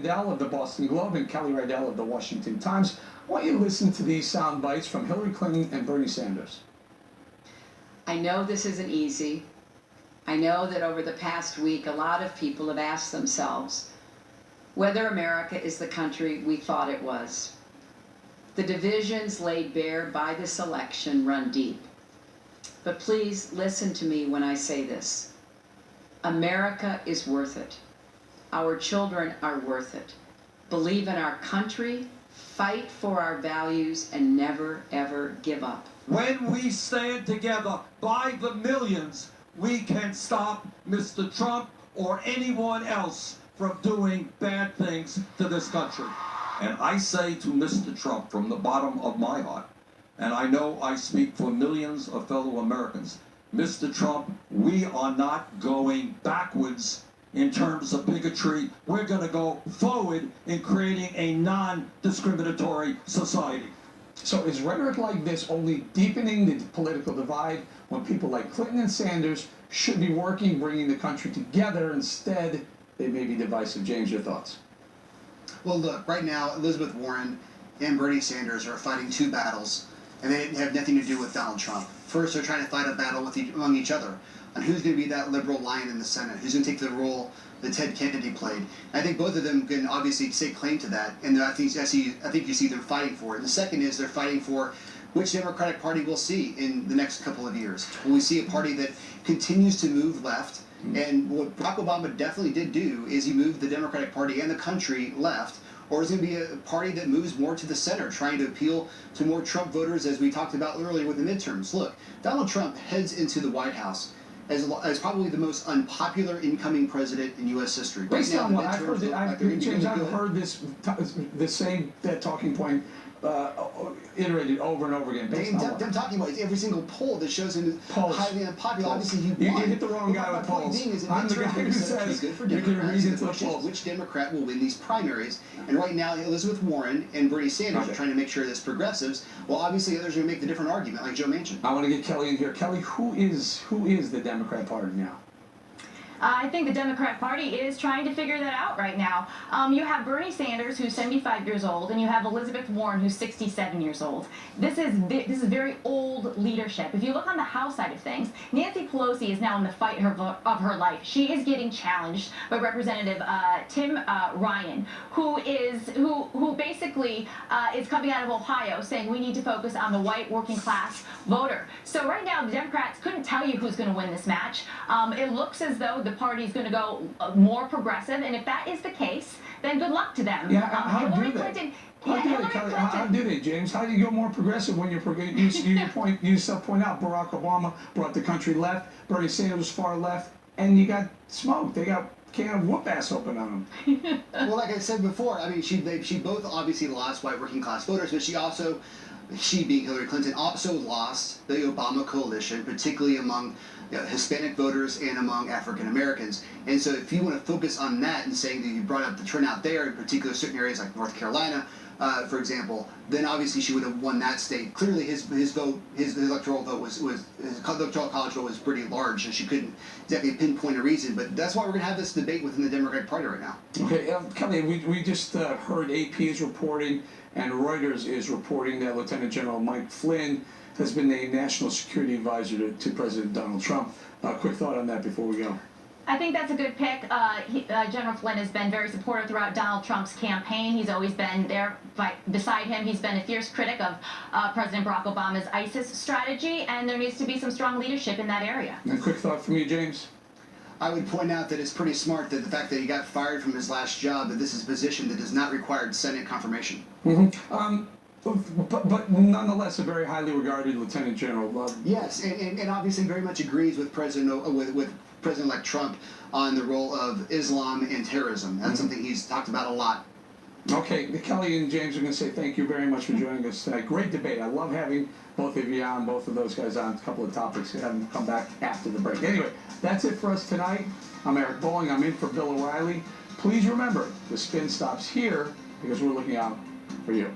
Presedent-Elect of the Boston Globe and Kelly Rydell of the Washington Times. I want you to listen to these sound bites from Hillary Clinton and Bernie Sanders. I know this isn't easy. I know that over the past week, a lot of people have asked themselves whether America is the country we thought it was. The divisions laid bare by this election run deep. But please listen to me when I say this. America is worth it. Our children are worth it. Believe in our country, fight for our values, and never, ever give up. When we stand together by the millions, we can stop Mr. Trump or anyone else from doing bad things to this country. And I say to Mr. Trump from the bottom of my heart, and I know I speak for millions of fellow Americans, Mr. Trump, we are not going backwards in terms of bigotry. We're going to go forward in creating a non-discriminatory society. So is rhetoric like this only deepening the political divide when people like Clinton and Sanders should be working, bringing the country together? Instead, they may be divisive. James, your thoughts? Well, look, right now, Elizabeth Warren and Bernie Sanders are fighting two battles, and they have nothing to do with Donald Trump. First, they're trying to fight a battle among each other on who's going to be that liberal lion in the Senate, who's going to take the role that Ted Kennedy played. And I think both of them can obviously stake claim to that, and I think you see them fighting for it. And the second is they're fighting for which Democratic Party we'll see in the next couple of years. Will we see a party that continues to move left? And what Barack Obama definitely did do is he moved the Democratic Party and the country left. Or is it going to be a party that moves more to the center, trying to appeal to more Trump voters, as we talked about earlier with the midterms? Look, Donald Trump heads into the White House as probably the most unpopular incoming president in U.S. history. Based on what I've heard, James, I've heard the same talking point iterated over and over again. I'm talking about every single poll that shows him highly unpopular. Obviously, he won. You hit the wrong guy with polls. I'm the guy who says good for Democrats. The question is which Democrat will win these primaries. And right now, Elizabeth Warren and Bernie Sanders are trying to make sure that's progressives. Well, obviously, others are going to make the different argument, like Joe Manchin. I want to get Kelly in here. Kelly, who is the Democrat Party now? I think the Democrat Party is trying to figure that out right now. You have Bernie Sanders, who's 75 years old, and you have Elizabeth Warren, who's 67 years old. This is very old leadership. If you look on the House side of things, Nancy Pelosi is now in the fight of her life. She is getting challenged by Representative Tim Ryan, who basically is coming out of Ohio saying we need to focus on the white working class voter. So right now, the Democrats couldn't tell you who's going to win this match. It looks as though the party is going to go more progressive, and if that is the case, then good luck to them. Yeah, how do they, James? How do you go more progressive when you point out Barack Obama brought the country left, Bernie Sanders was far left, and you got smoked. They got can of whoop ass open on them. Well, like I said before, I mean, she both obviously lost white working class voters, but she being Hillary Clinton, also lost the Obama coalition, particularly among Hispanic voters and among African Americans. And so if you want to focus on that and saying that you brought up the turnout there, in particular certain areas like North Carolina, for example, then obviously she would have won that state. Clearly his electoral vote his electoral college vote was pretty large, and she couldn't exactly pinpoint a reason. But that's why we're going to have this debate within the Democratic Party right now. Okay, Kelly, we just heard AP is reporting and Reuters is reporting that Lieutenant General Mike Flynn has been named National Security Advisor to President Donald Trump. Quick thought on that before we go. I think that's a good pick. General Flynn has been very supportive throughout Donald Trump's campaign. He's always been there beside him. He's been a fierce critic of President Barack Obama's ISIS strategy, and there needs to be some strong leadership in that area. And a quick thought from you, James? I would point out that it's pretty smart that the fact that he got fired from his last job, that this is a position that does not require Senate confirmation. But nonetheless, a very highly regarded Lieutenant General. Yes, and obviously very much agrees with President-Elect Trump on the role of Islam and terrorism. That's something he's talked about a lot. Okay, Kelly and James are going to say thank you very much for joining us tonight. Great debate. I love having both of you on, both of those guys on a couple of topics, and having them come back after the break. Anyway, that's it for us tonight. I'm Eric Bowling. I'm in for Bill O'Reilly. Please remember, the spin stops here because we're looking out for you.